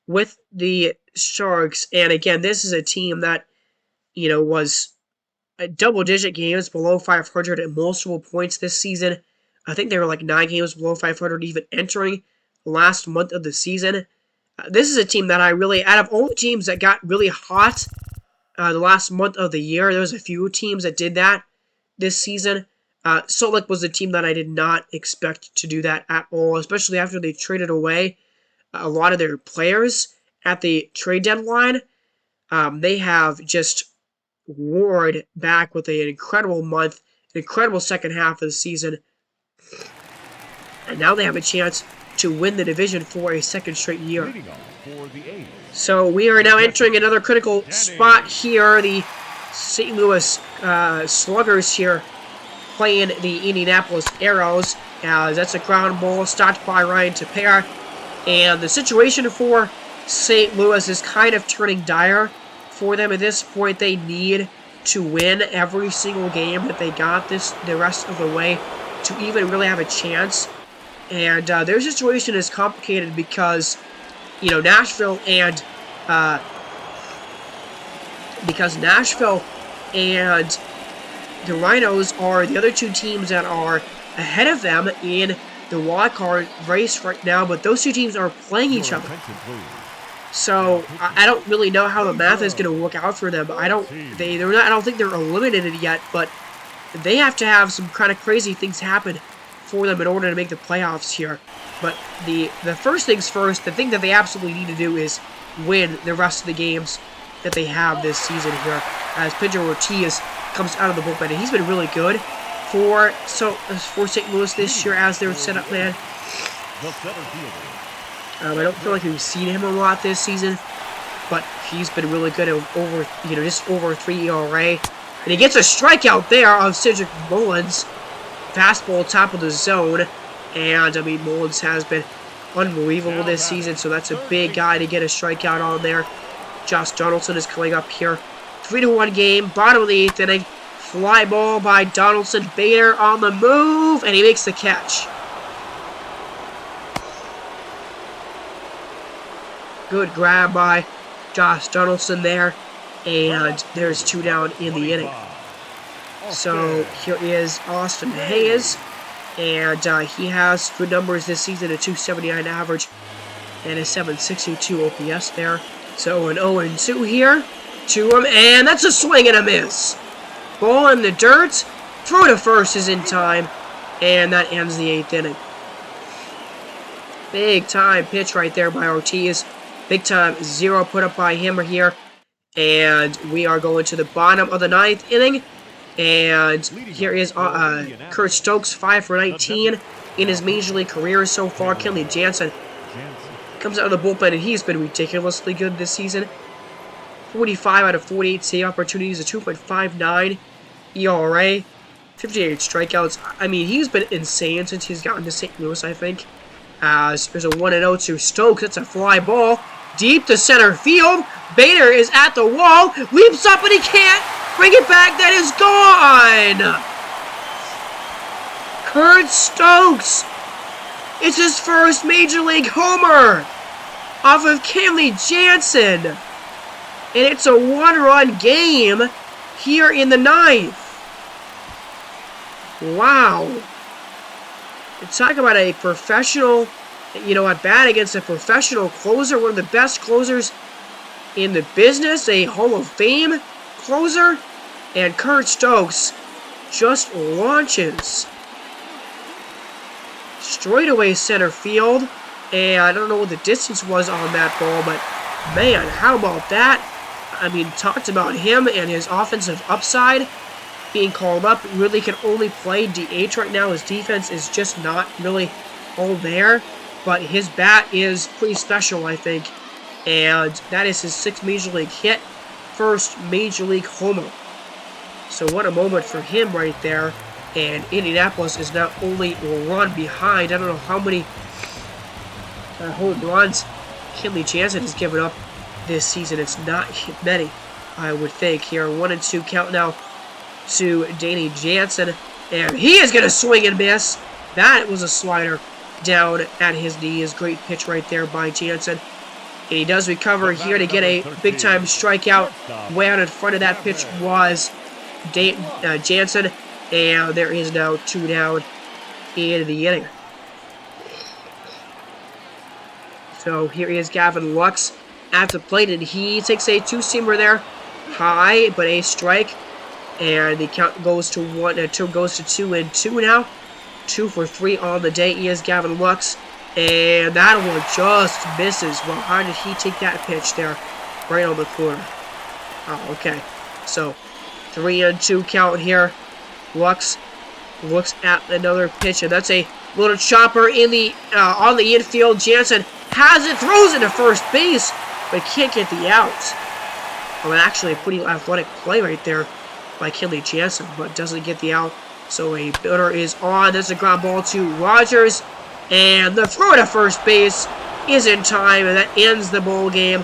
with the Sharks. And again, this is a team that, was a double-digit games below 500 at multiple points this season. I think they were like 9 games below 500 even entering the last month of the season. This is a team that I really, out of all the teams that got really hot the last month of the year, there was a few teams that did that this season. Salt Lake was the team that I did not expect to do that at all, especially after they traded away a lot of their players at the trade deadline. They have just roared back with an incredible month, an incredible second half of the season. And now they have a chance to win the division for a second straight year. So we are now entering another critical spot here. The St. Louis Sluggers here playing the Indianapolis Arrows, as that's a ground ball stopped by Ryan Tepera. And the situation for St. Louis is kind of turning dire for them at this point. They need to win every single game that they got the rest of the way to even really have a chance. And their situation is complicated because, you know, Nashville and the Rhinos are the other two teams that are ahead of them in the wild card race right now, but those two teams are playing each other. So I don't really know how the math is going to work out for them. I don't think they're eliminated yet, but they have to have some kind of crazy things happen for them in order to make the playoffs here. But the first things first, the thing that they absolutely need to do is win the rest of the games that they have this season here, as Pedro Ortiz comes out of the bullpen. And he's been really good for St. Louis this year as their setup man. I don't feel like we've seen him a lot this season, but he's been really good at just over 3 ERA. And he gets a strikeout there on Cedric Mullins. Fastball top of the zone. And, I mean, Mullins has been unbelievable this season, so that's a big guy to get a strikeout on there. Josh Donaldson is coming up here. 3-1 game, bottom of the 8th inning. Fly ball by Donaldson. Bader on the move, and he makes the catch. Good grab by Josh Donaldson there. And there's 2 down in the inning. So here is Austin Hayes. And he has good numbers this season, a .279 average and a .762 OPS there. So an 0-2 here to him, and that's a swing and a miss. Ball in the dirt, throw to first is in time, and that ends the 8th inning. Big time pitch right there by Ortiz. Big time 0 put up by him here. And we are going to the bottom of the 9th inning. And here is Kurt Stokes, 5 for 19 in his Major League career so far. Kenley Jansen comes out of the bullpen, and he's been ridiculously good this season. 45 out of 48 save opportunities, a 2.59 ERA, 58 strikeouts. I mean, he's been insane since he's gotten to St. Louis, I think. As there's a 1-0 to Stokes. That's a fly ball deep to center field. Bader is at the wall, leaps up, and he can't bring it back. That is gone. Kurt Stokes. It's his first Major League homer off of Kenley Jansen. And it's a 1-run game here in the 9th. Wow. Talk about a professional, at bat against a professional closer, one of the best closers in the business, a Hall of Fame closer, and Kurt Stokes just launches straightaway center field, and I don't know what the distance was on that ball, but man, how about that? I mean, talked about him and his offensive upside being called up. Really can only play DH right now. His defense is just not really all there, but his bat is pretty special, I think, and that is his 6th Major League hit, first Major League homer. So what a moment for him right there. And Indianapolis is now only a run behind. I don't know how many home runs Kenley Jansen has given up this season. It's not many, I would think. Here, 1-2 count now to Danny Jansen. And he is going to swing and miss. That was a slider down at his knees. Great pitch right there by Jansen. And he does recover here to get a big-time strikeout. Way out in front of that pitch was Jansen. And there is now 2 down in the inning. So here is Gavin Lux at the plate, and he takes a 2-seamer there, high, but a strike. And the count goes to 2-2 now. 2 for 3 on the day. He is Gavin Lux. And that one just misses. Well, how did he take that pitch there? Right on the corner. Oh, okay. So, 3-2 count here. Lux looks at another pitch, and that's a little chopper in the on the infield. Jansen has it, throws it to first base, but can't get the out. Well, actually, a pretty athletic play right there by Kenley Jansen, but doesn't get the out. So a batter is on. There's a ground ball to Rogers, and the throw to first base is in time, and that ends the ball game.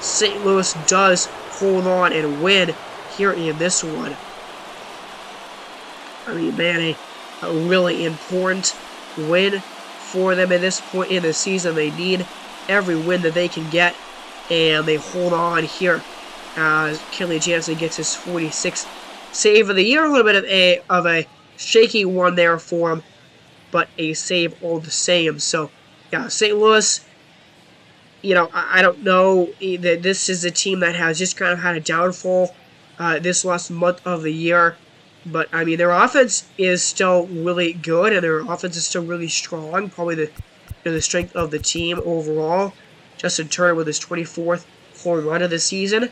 St. Louis does hold on and win here in this one. I mean, man, a really important win for them at this point in the season. They need every win that they can get, and they hold on here as Kenley Jansen gets his 46th save of the year. A little bit of a shaky one there for him, but a save all the same. So, yeah, St. Louis, you know, I don't know that this is a team that has just kind of had a downfall this last month of the year. But, I mean, their offense is still really good, and their offense is still really strong. Probably the strength of the team overall. Justin Turner with his 24th home run of the season.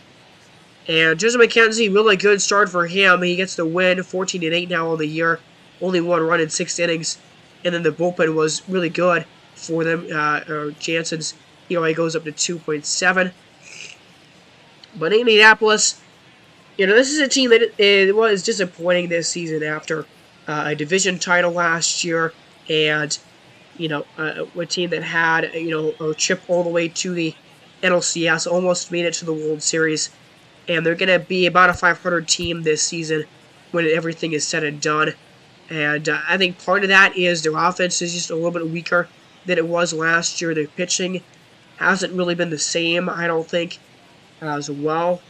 And Justin McKenzie, really good start for him. He gets the win, 14-8 now on the year. Only 1 run in 6 innings. And then the bullpen was really good for them. Jansen's ERA goes up to 2.7. But Indianapolis, you know, this is a team that it was disappointing this season after a division title last year, and, you know, a team that had, you know, a trip all the way to the NLCS, almost made it to the World Series, and they're going to be about a 500 team this season when everything is said and done. And I think part of that is their offense is just a little bit weaker than it was last year. Their pitching hasn't really been the same, I don't think, as well.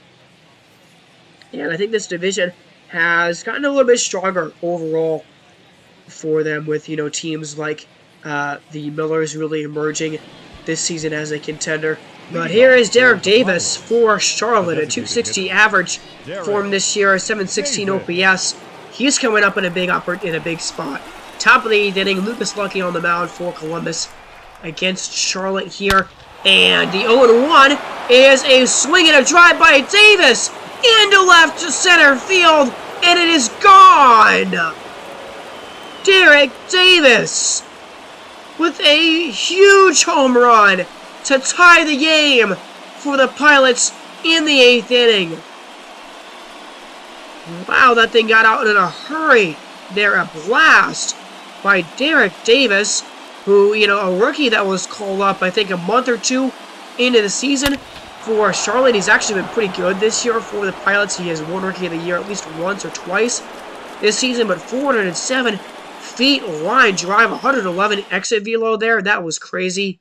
And I think this division has gotten a little bit stronger overall for them with, you know, teams like the Millers really emerging this season as a contender. But here is Derek Davis for Charlotte, a 260 average for him this year, 716 OPS. He's coming up in a big spot. Top of the 8th inning, Lucas Lucky on the mound for Columbus against Charlotte here. And the 0-1 is a swing and a drive by Davis into left to center field, and it is gone. Derek Davis with a huge home run to tie the game for the Pilots in the 8th inning. Wow, that thing got out in a hurry. There, a blast by Derek Davis, who, you know, a rookie that was called up, I think, a month or two into the season for Charlotte. He's actually been pretty good this year for the Pilots. He has won Rookie of the Year at least once or twice this season, but 407 feet line drive, 111 exit velo there. That was crazy.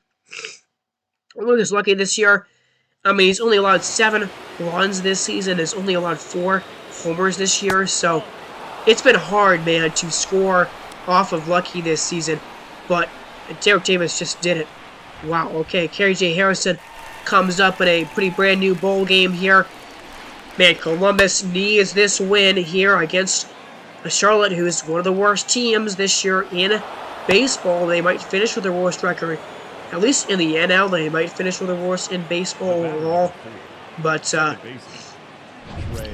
Lucas Lucky this year, I mean, he's only allowed 7 runs this season. He's only allowed 4 homers this year, so it's been hard, man, to score off of Lucky this season, but Derek Davis just did it. Wow, okay, Kerry J. Harrison comes up in a pretty brand new bowl game here. Man, Columbus needs this win here against Charlotte, who is one of the worst teams this year in baseball. They might finish with their worst record. At least in the NL, they might finish with the worst in baseball overall. But,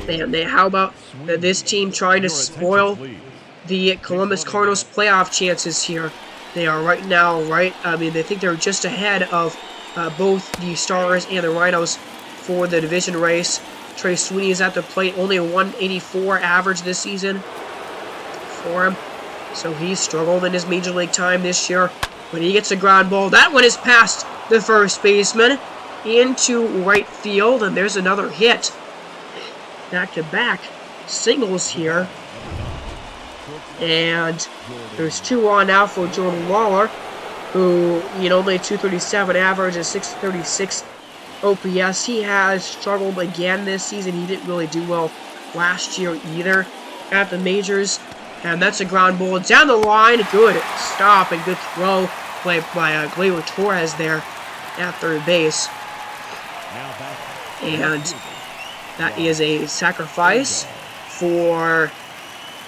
man, how about this team trying to spoil the Columbus Cardinals' playoff chances here? They are right now, I mean, they think they're just ahead of both the Stars and the Rhinos for the division race. Trey Sweeney is at the plate, only a 184 average this season for him. So he's struggled in his major league time this year. When he gets a ground ball, that one is past the first baseman into right field, and there's another hit. Back-to-back singles here. And there's 2 on now for Jordan Lawler, who, you know, only 237 average and 636 OPS. He has struggled again this season. He didn't really do well last year either at the majors. And that's a ground ball down the line. Good stop and good throw by Gleyber Torres there at third base. And that is a sacrifice for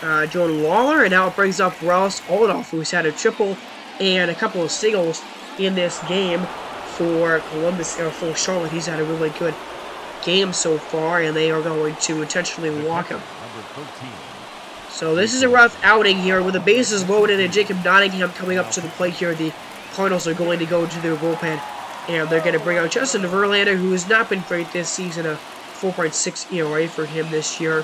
Jordan Lawler. And now it brings up Ross Oldoff, who's had a triple and a couple of singles in this game for Columbus, or for Charlotte. He's had a really good game so far, and they are going to intentionally walk him. So this is a rough outing here with the bases loaded and Jacob Nottingham coming up to the plate here. The Cardinals are going to go to their bullpen, and they're going to bring out Justin Verlander, who has not been great this season, a 4.6 ERA for him this year.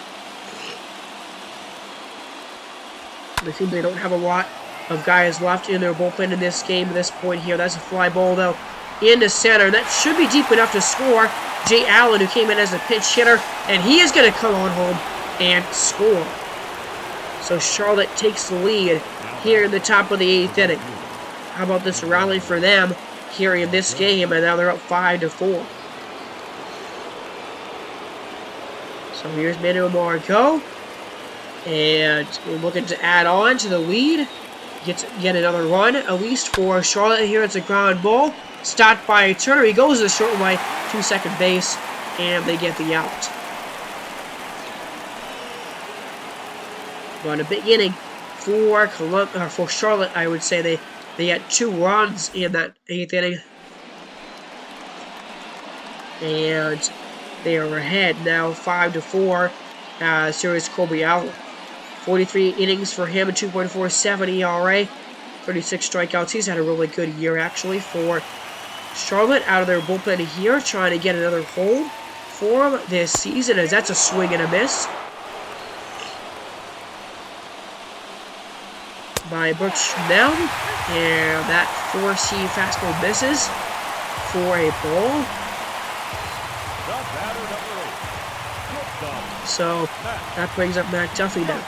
It seems they don't have a lot of guys left in their bullpen in this game at this point here. That's a fly ball, though, into center. That should be deep enough to score. Jay Allen, who came in as a pinch hitter, and he is going to come on home and score. So Charlotte takes the lead here in the top of the 8th inning. How about this rally for them here in this game, and now they're up 5-4. So here's Manuel Margot, and we're looking to add on to the lead. Get another run, at least for Charlotte. Here it's a ground ball. Stopped by Turner. He goes to the short way to second base, and they get the out. But a big inning for Charlotte, I would say. They had 2 runs in that 8th inning. And they are ahead now 5-4. Series Colby out. 43 innings for him, a 2.47 ERA, 36 strikeouts. He's had a really good year, actually, for Charlotte out of their bullpen here, trying to get another hold for him this season, as that's a swing and a miss by Brooke Schnell, and that 4-seam fastball misses for a ball. So that brings up Matt Duffy now.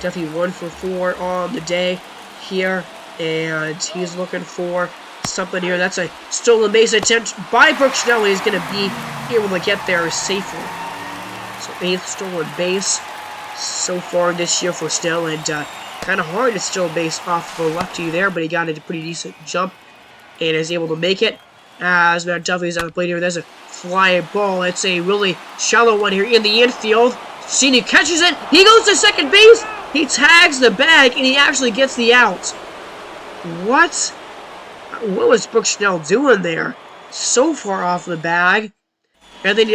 Duffy 1 for 4 on the day here, and he's looking for something here. That's a stolen base attempt by Brooke Schnell. He's going to be able to get there safely. So 8th stolen base so far this year for Snell, and kind of hard to steal base off the lefty there, but he got a pretty decent jump and is able to make it. As Matt Duffy's on the plate here, there's a fly ball. It's a really shallow one here in the infield. Senior catches it. He goes to second base. He tags the bag, and he actually gets the out. What was Brooke Schnell doing there? So far off the bag, and then he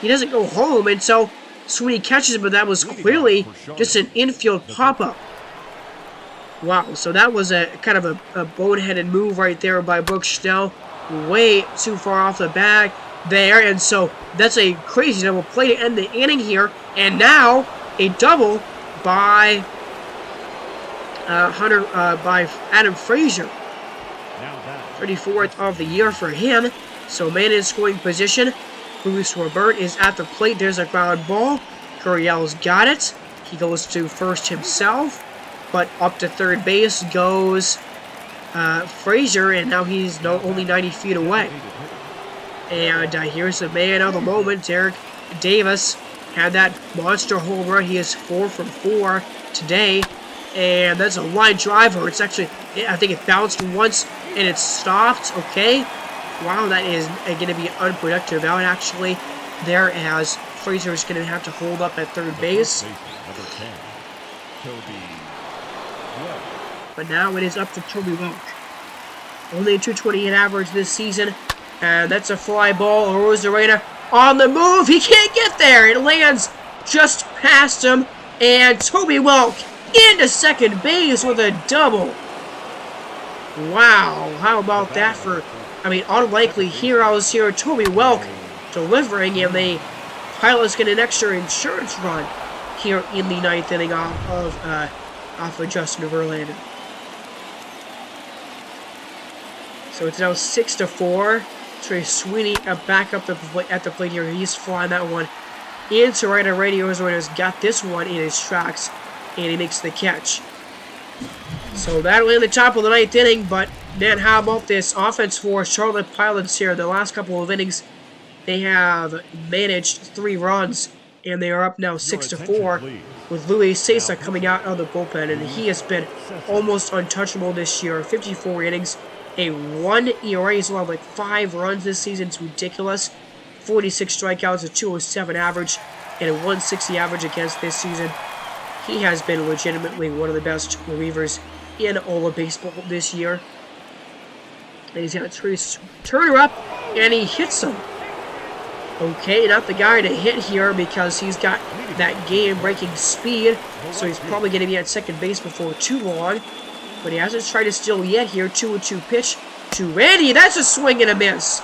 doesn't go home, and so Sweeney catches it, but that was clearly just an infield pop-up. Wow, so that was a kind of a boneheaded move right there by Brooke Schnell. Way too far off the bag there, and so that's a crazy double play to end the inning here, and now a double by by Adam Frazier. 34th of the year for him. So man in scoring position. Luis Robert is at the plate. There's a ground ball. Gurriel's got it. He goes to first himself, but up to third base goes Frazier, and now he's only 90 feet away. And here's the man of the moment, Derek Davis. Had that monster home run. He is 4 from 4 today, and that's a line driver. It's actually, I think it bounced once and it stopped. Okay, wow, that is going to be unproductive out actually there, as Frazier is going to have to hold up at third base. But now it is up to Toby Welch. Only a 228 average this season, and that's a fly ball. Rosarena on the move. He can't get there. It lands just past him, and Toby Welch into second base with a double. Wow, how about that for, unlikely heroes here. Toby Welch delivering, and the Pilots get an extra insurance run here in the 9th inning off of Justin Verlander. So it's now 6-4. Trey Sweeney back up at the plate here. He's flying that one into right. Radio has got this one in his tracks, and he makes the catch. So that'll end the top of the 9th inning, but man, how about this offense for Charlotte Pilots here? The last couple of innings, they have managed 3 runs, and they are up now 6-4 with Luis Cessa coming out of the bullpen, and he has been almost untouchable this year. 54 innings, a 1 ERA. He's allowed like 5 runs this season. It's ridiculous. 46 strikeouts, a 207 average, and a 160 average against this season. He has been legitimately one of the best relievers in all of baseball this year. And he's got Trace Turner up, and he hits him. Okay, not the guy to hit here because he's got that game-breaking speed, so he's probably going to be at second base before too long. But he hasn't tried to steal yet here. 2-2 pitch to Randy. That's a swing and a miss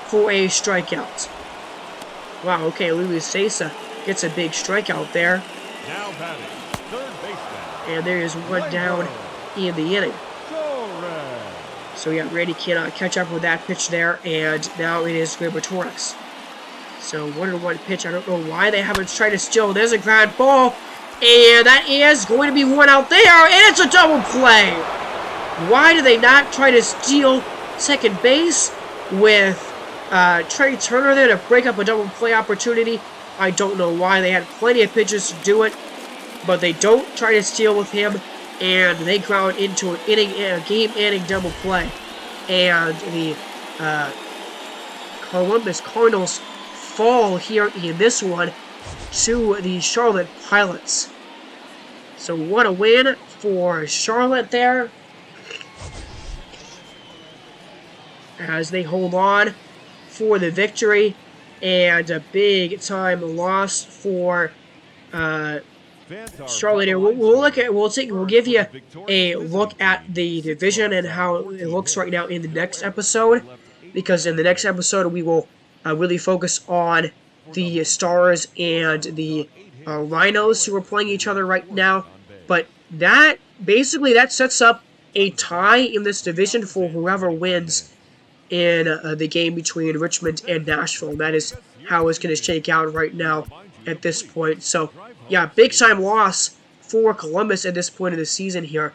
for a strikeout. Wow, okay, Luis Cessa gets a big strikeout there. Now batting, third baseman. And there is one down in the inning. So yeah, Randy cannot catch up with that pitch there, and now it is Gleyber Torres. So 1-1 pitch. I don't know why they haven't tried to steal. There's a ground ball, and that is going to be one out there, and it's a double play. Why do they not try to steal second base with Trey Turner there to break up a double play opportunity? I don't know why. They had plenty of pitches to do it, but they don't try to steal with him, and they ground into an game-ending double play. And the Columbus Cardinals fall here in this one to the Charlotte Pilots. So what a win for Charlotte there, as they hold on for the victory, and a big time loss for Charlotte here. We'll give you a look at the division and how it looks right now in the next episode, because in the next episode we will really focus on the Stars and the Rhinos who are playing each other right now. But that sets up a tie in this division for whoever wins in the game between Richmond and Nashville. That is how it's going to shake out right now at this point. So yeah, big time loss for Columbus at this point of the season here.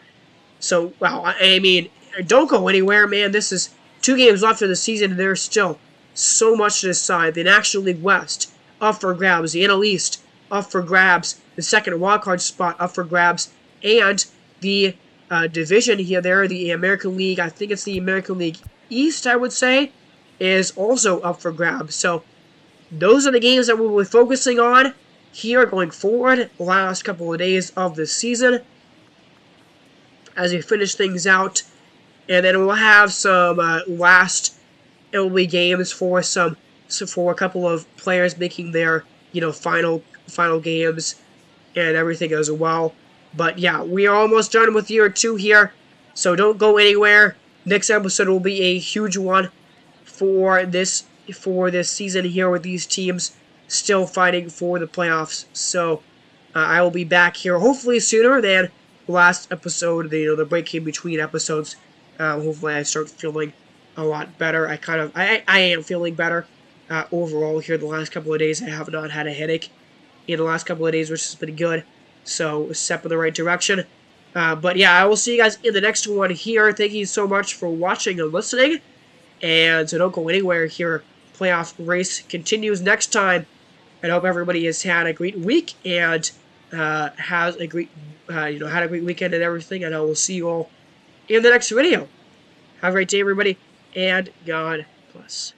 So, wow, I mean, don't go anywhere, man. This is 2 games left of the season, and there's still so much to decide. The National League West, up for grabs. The NL East, up for grabs. The second wildcard spot, up for grabs. And the division here, the American League, I think it's the American League East, I would say, is also up for grabs. So, those are the games that we'll be focusing on here going forward, the last couple of days of the season, as we finish things out. And then we'll have some last MLB games for a couple of players making their final games and everything as well. But yeah, we are almost done with year 2 here, so don't go anywhere. Next episode will be a huge one for this season here, with these teams still fighting for the playoffs. So I will be back here hopefully sooner than last episode. The break in between episodes. Hopefully I start feeling a lot better. I am feeling better overall here the last couple of days. I have not had a headache in the last couple of days, which has been good. So a step in the right direction. But yeah, I will see you guys in the next one here. Thank you so much for watching and listening. And so don't go anywhere here. Playoff race continues next time. I hope everybody has had a great week and has a great, had a great weekend and everything. And I will see you all in the next video. Have a great day, everybody, and God bless.